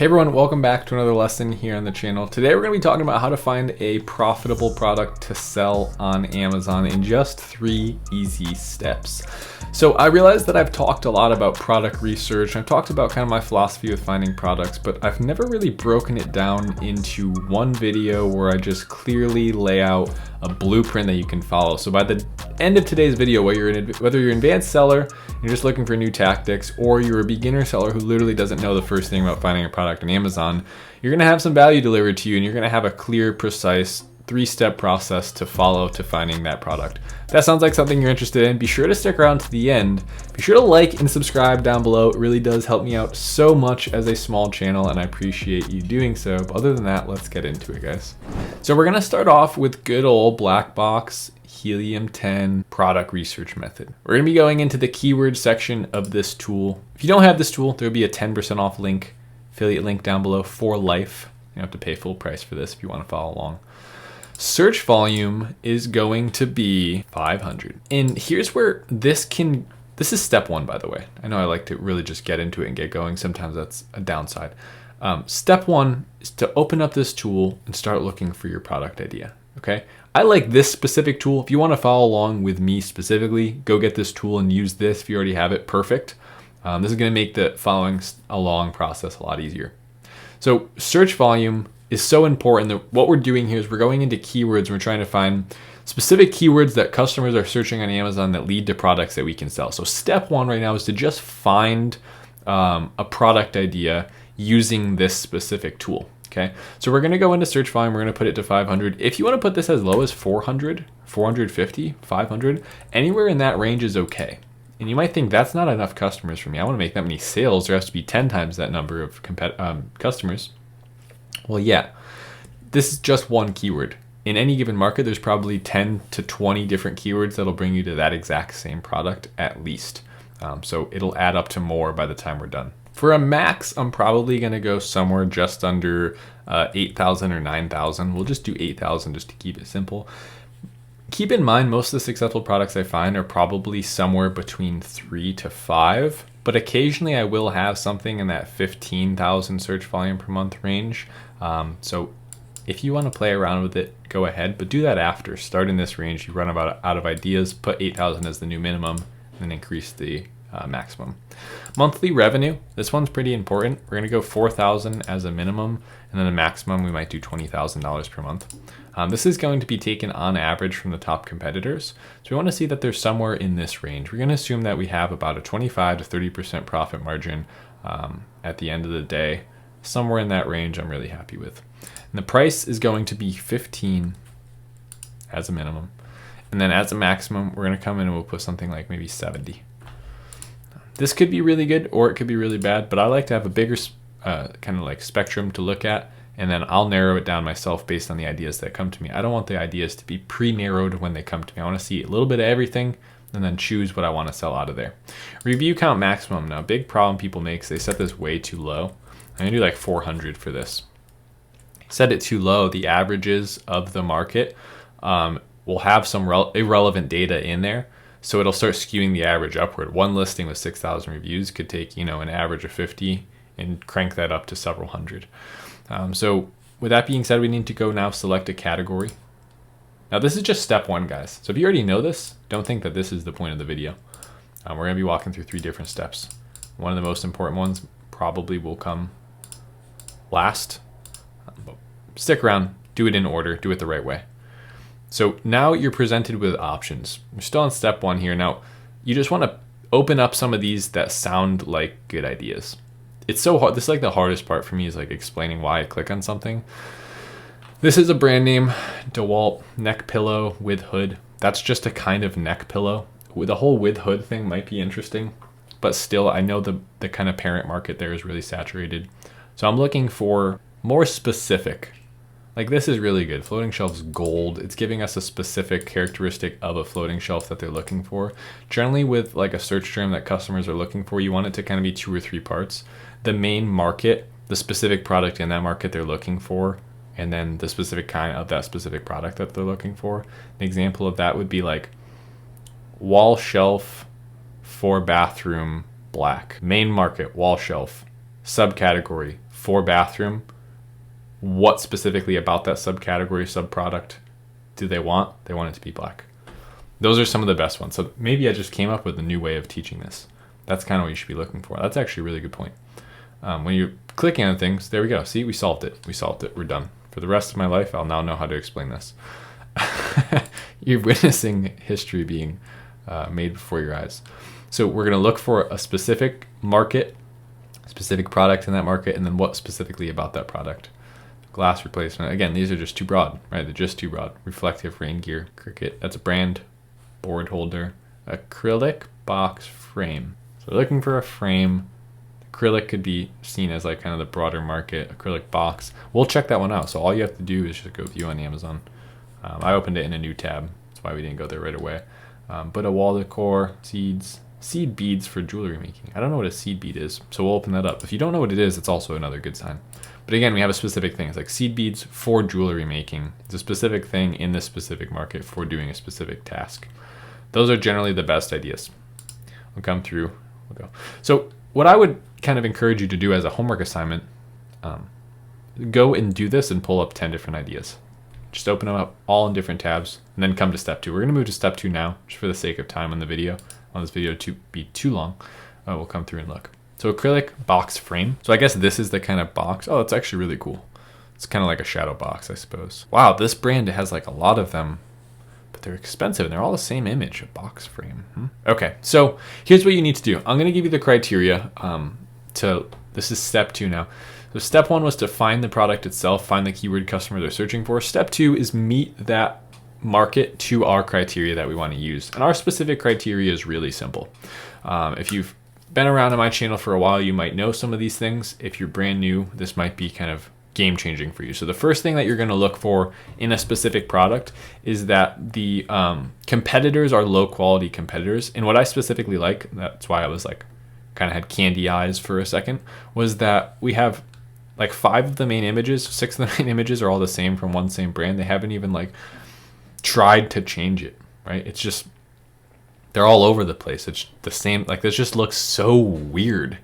Hey everyone, welcome back to another lesson here on the channel. Today we're going to be talking about how to find a profitable product to sell on Amazon in just 3 easy steps. So I realized that I've talked a lot about product research. I've talked about kind of my philosophy with finding products, but I've never really broken it down into one video where I just clearly lay out a blueprint that you can follow. So by the end of today's video, whether you're an advanced seller, you're just looking for new tactics, or you're a beginner seller who literally doesn't know the first thing about finding a product on Amazon, you're gonna have some value delivered to you and you're gonna have a clear, precise 3-step process to follow to finding that product. If that sounds like something you're interested in, be sure to stick around to the end. Be sure to like and subscribe down below. It really does help me out so much as a small channel and I appreciate you doing so. But other than that, let's get into it, guys. So we're gonna start off with good old black box Helium 10 product research method. We're gonna be going into the keyword section of this tool. If you don't have this tool, there'll be a 10% off link, affiliate link down below for life. You don't have to pay full price for this if you wanna follow along. Search volume is going to be 500. And here's where this is step 1, by the way. I know I like to really just get into it and get going. Sometimes that's a downside. Step 1 is to open up this tool and start looking for your product idea, okay? I like this specific tool. If you wanna follow along with me specifically, go get this tool and use this. If you already have it, perfect. This is gonna make the following along process a lot easier. So search volume is so important that what we're doing here is we're going into keywords and we're trying to find specific keywords that customers are searching on Amazon that lead to products that we can sell. So step 1 right now is to just find a product idea using this specific tool, okay? So we're gonna go into search volume, we're gonna put it to 500. If you wanna put this as low as 400, 450, 500, anywhere in that range is okay. And you might think that's not enough customers for me. I wanna make that many sales. There has to be 10 times that number of customers. Well, yeah, this is just one keyword. In any given market, there's probably 10 to 20 different keywords that'll bring you to that exact same product at least. So it'll add up to more by the time we're done. For a max, I'm probably gonna go somewhere just under 8,000 or 9,000. We'll just do 8,000 just to keep it simple. Keep in mind, most of the successful products I find are probably somewhere between 3 to 5. But occasionally I will have something in that 15,000 search volume per month range. So if you want to play around with it, go ahead, but do that after. Start in this range, you run out of ideas, put 8,000 as the new minimum, and then increase the maximum. Monthly revenue, this one's pretty important. We're gonna go 4,000 as a minimum, and then a maximum, we might do $20,000 per month. This is going to be taken on average from the top competitors. So we wanna see that they're somewhere in this range. We're gonna assume that we have about a 25 to 30% profit margin at the end of the day. Somewhere in that range I'm really happy with. And the price is going to be 15 as a minimum. And then as a maximum, we're gonna come in and we'll put something like maybe 70. This could be really good or it could be really bad, but I like to have a bigger kind of like spectrum to look at, and then I'll narrow it down myself based on the ideas that come to me. I don't want the ideas to be pre-narrowed when they come to me. I wanna see a little bit of everything and then choose what I wanna sell out of there. Review count maximum. Now, big problem people make is they set this way too low. I'm gonna do like 400 for this. Set it too low, the averages of the market will have some irrelevant data in there. So it'll start skewing the average upward. One listing with 6,000 reviews could take, an average of 50 and crank that up to several hundred. So with that being said, we need to go now select a category. Now this is just step 1, guys. So if you already know this, don't think that this is the point of the video. We're gonna be walking through 3 different steps. One of the most important ones probably will come last. But stick around, do it in order, do it the right way. So now you're presented with options. We're still on step 1 here. Now, you just want to open up some of these that sound like good ideas. It's so hard. This is like the hardest part for me is like explaining why I click on something. This is a brand name, DeWalt neck pillow with hood. That's just a kind of neck pillow. The whole with hood thing might be interesting, but still I know the kind of parent market there is really saturated. So I'm looking for more specific. Like this is really good. Floating shelf's gold. It's giving us a specific characteristic of a floating shelf that they're looking for. Generally with like a search term that customers are looking for, you want it to kind of be 2 or 3 parts. The main market, the specific product in that market they're looking for, and then the specific kind of that specific product that they're looking for. An example of that would be like wall shelf for bathroom black. Main market, wall shelf. Subcategory, for bathroom, what specifically about that subcategory, subproduct do they want? They want it to be black. Those are some of the best ones. So maybe I just came up with a new way of teaching this. That's kind of what you should be looking for. That's actually a really good point. When you're clicking on things, there we go. See, we solved it. We solved it. We're done. For the rest of my life, I'll now know how to explain this. You're witnessing history being made before your eyes. So we're going to look for a specific market, specific product in that market, and then what specifically about that product. Glass replacement. Again, these are just too broad, right? They're just too broad. Reflective rain gear, Cricut. That's a brand. Board holder. Acrylic box frame. So we're looking for a frame. Acrylic could be seen as like kind of the broader market. Acrylic box. We'll check that one out. So all you have to do is just go view on Amazon. I opened it in a new tab. That's why we didn't go there right away. But a wall decor, seeds, seed beads for jewelry making. I don't know what a seed bead is, so we'll open that up. If you don't know what it is, it's also another good sign. But again, we have a specific thing. It's like seed beads for jewelry making. It's a specific thing in this specific market for doing a specific task. Those are generally the best ideas. We'll come through, we'll go. So what I would kind of encourage you to do as a homework assignment, go and do this and pull up 10 different ideas. Just open them up all in different tabs and then come to step 2. We're gonna move to step 2 now, just for the sake of time on the video. On this video to be too long, we'll come through and look. So acrylic box frame. So I guess this is the kind of box. Oh, it's actually really cool. It's kind of like a shadow box, I suppose. Wow, this brand has like a lot of them, but they're expensive and they're all the same image, a box frame. Okay, so here's what you need to do. I'm gonna give you the criteria this is step 2 now. So step 1 was to find the product itself, find the keyword customer they're searching for. Step 2 is meet that market to our criteria that we want to use. And our specific criteria is really simple. If you've been around on my channel for a while, you might know some of these things. If you're brand new, this might be kind of game changing for you. So the first thing that you're going to look for in a specific product is that the competitors are low quality competitors. And what I specifically like, that's why I was like kind of had candy eyes for a second, was that we have like 5 of the main images, 6 of the main images are all the same from one same brand. They haven't even like tried to change it, right? It's just, they're all over the place. It's the same, like this just looks so weird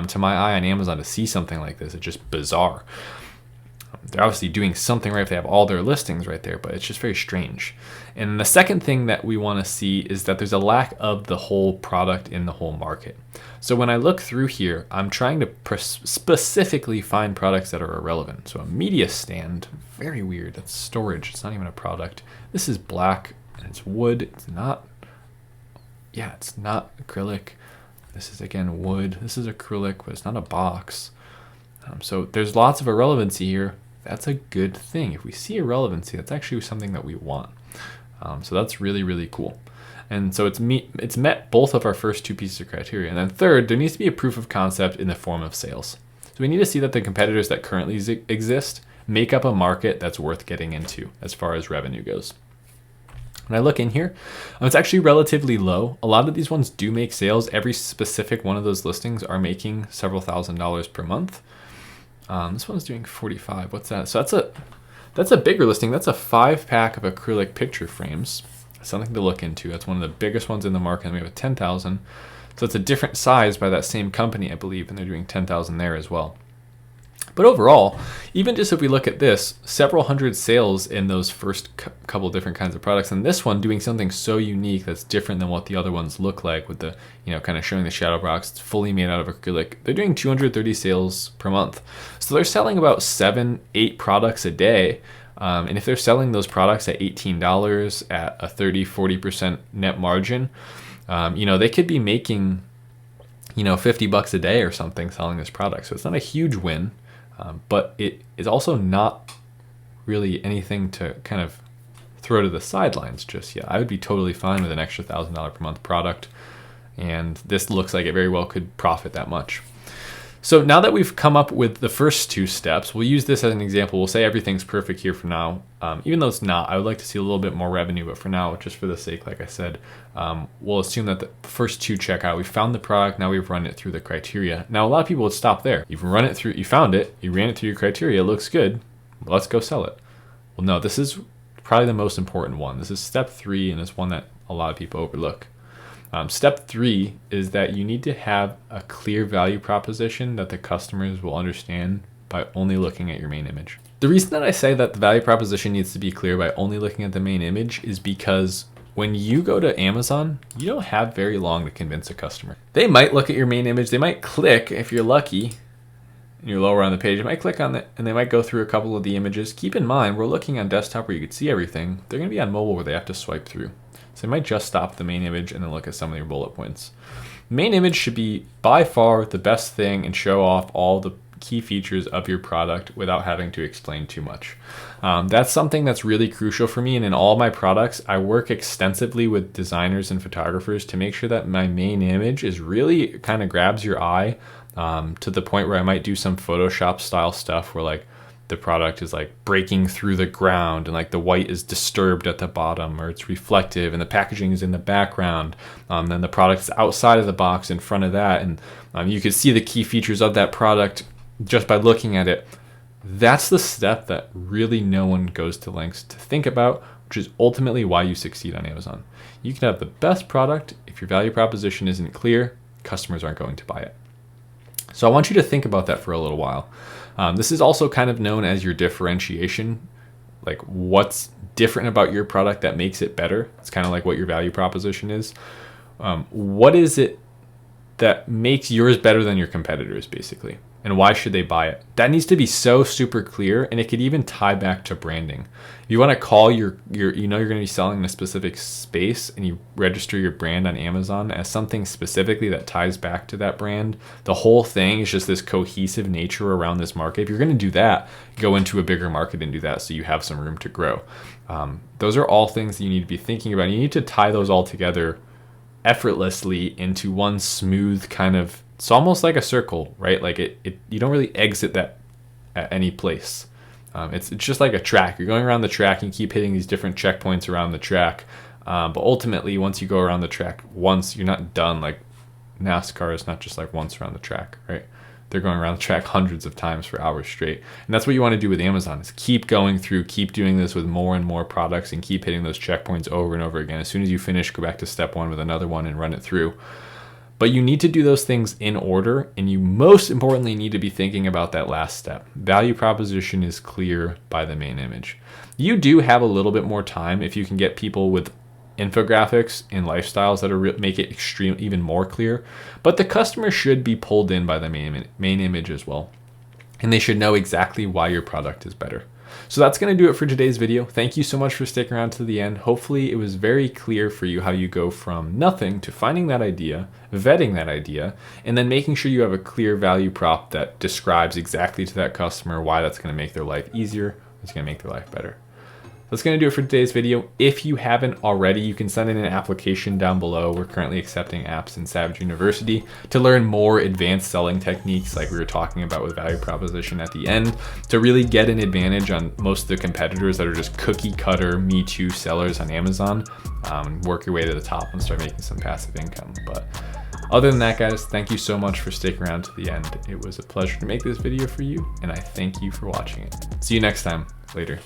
to my eye on Amazon to see something like this. It's just bizarre. They're obviously doing something right if they have all their listings right there, but it's just very strange. And the second thing that we want to see is that there's a lack of the whole product in the whole market. So when I look through here, I'm trying to specifically find products that are irrelevant. So a media stand, very weird. That's storage. It's not even a product. This is black and it's wood. It's not, yeah, it's not acrylic. This is again wood. This is acrylic, but it's not a box. So there's lots of irrelevancy here. That's a good thing. If we see irrelevancy, that's actually something that we want. So that's really, really cool. And so it's met both of our first 2 pieces of criteria. And then third, there needs to be a proof of concept in the form of sales. So we need to see that the competitors that currently exist make up a market that's worth getting into as far as revenue goes. When I look in here, it's actually relatively low. A lot of these ones do make sales. Every specific one of those listings are making several $1,000s per month. This one's doing 45. What's that? So that's a bigger listing. That's a 5-pack of acrylic picture frames. Something to look into. That's one of the biggest ones in the market. And we have a 10,000. So it's a different size by that same company, I believe, and they're doing 10,000 there as well. But overall, even just if we look at this, several hundred sales in those first couple different kinds of products, and this one doing something so unique that's different than what the other ones look like with the, kind of showing the shadow box. It's fully made out of acrylic. They're doing 230 sales per month. So they're selling about 7-8 products a day. And if they're selling those products at $18 at a 30-40% net margin, they could be making, $50 a day or something selling this product. So it's not a huge win. But it is also not really anything to kind of throw to the sidelines just yet. I would be totally fine with an extra $1,000 per month product, and this looks like it very well could profit that much. So now that we've come up with the first 2 steps, we'll use this as an example. We'll say everything's perfect here for now. Even though it's not, I would like to see a little bit more revenue, but for now, just for the sake, like I said, we'll assume that the first 2 check out. We found the product, now we've run it through the criteria. Now, a lot of people would stop there. You've run it through, you found it, you ran it through your criteria, it looks good, let's go sell it. Well, no, this is probably the most important one. This is step 3, and it's one that a lot of people overlook. Step 3 is that you need to have a clear value proposition that the customers will understand by only looking at your main image. The reason that I say that the value proposition needs to be clear by only looking at the main image is because when you go to Amazon, you don't have very long to convince a customer. They might look at your main image, they might click, if you're lucky, and you're lower on the page, they might click on it and they might go through a couple of the images. Keep in mind, we're looking on desktop where you can see everything. They're gonna be on mobile where they have to swipe through. So they might just stop the main image and then look at some of your bullet points. Main image should be by far the best thing and show off all the key features of your product without having to explain too much. That's something that's really crucial for me, and in all my products I work extensively with designers and photographers to make sure that my main image is really kind of grabs your eye, to the point where I might do some Photoshop style stuff where like the product is like breaking through the ground and like the white is disturbed at the bottom, or it's reflective and the packaging is in the background. Then the product is outside of the box in front of that, and you can see the key features of that product just by looking at it. That's the step that really no one goes to lengths to think about, which is ultimately why you succeed on Amazon. You can have the best product. If your value proposition isn't clear, customers aren't going to buy it. So I want you to think about that for a little while. This is also kind of known as your differentiation, like what's different about your product that makes it better. It's kind of like what your value proposition is. What is it that makes yours better than your competitors, basically? And why should they buy it? That needs to be so super clear, and it could even tie back to branding. If you want to call you're going to be selling in a specific space and you register your brand on Amazon as something specifically that ties back to that brand, the whole thing is just this cohesive nature around this market. If you're going to do that, go into a bigger market and do that so you have some room to grow. Those are all things that you need to be thinking about. You need to tie those all together effortlessly into one smooth kind of, it's almost like a circle, right? Like you don't really exit that at any place. It's just like a track. You're going around the track and you keep hitting these different checkpoints around the track. But ultimately, once you go around the track once, you're not done. Like NASCAR is not just like once around the track, right? They're going around the track hundreds of times for hours straight. And that's what you want to do with Amazon, is keep going through, keep doing this with more and more products and keep hitting those checkpoints over and over again. As soon as you finish, go back to step one with another one and run it through. But you need to do those things in order, and you most importantly need to be thinking about that last step. Value proposition is clear by the main image. You do have a little bit more time if you can get people with infographics and lifestyles that make it even more clear, but the customer should be pulled in by the main image as well, and they should know exactly why your product is better. So that's going to do it for today's video. Thank you so much for sticking around to the end. Hopefully it was very clear for you how you go from nothing to finding that idea, vetting that idea, and then making sure you have a clear value prop that describes exactly to that customer why that's going to make their life easier, it's going to make their life better. That's going to do it for today's video. If you haven't already, you can send in an application down below. We're currently accepting apps in Savage University to learn more advanced selling techniques like we were talking about with value proposition at the end, to really get an advantage on most of the competitors that are just cookie cutter Me Too sellers on Amazon. Work your way to the top and start making some passive income. But other than that, guys, thank you so much for sticking around to the end. It was a pleasure to make this video for you, and I thank you for watching it. See you next time. Later.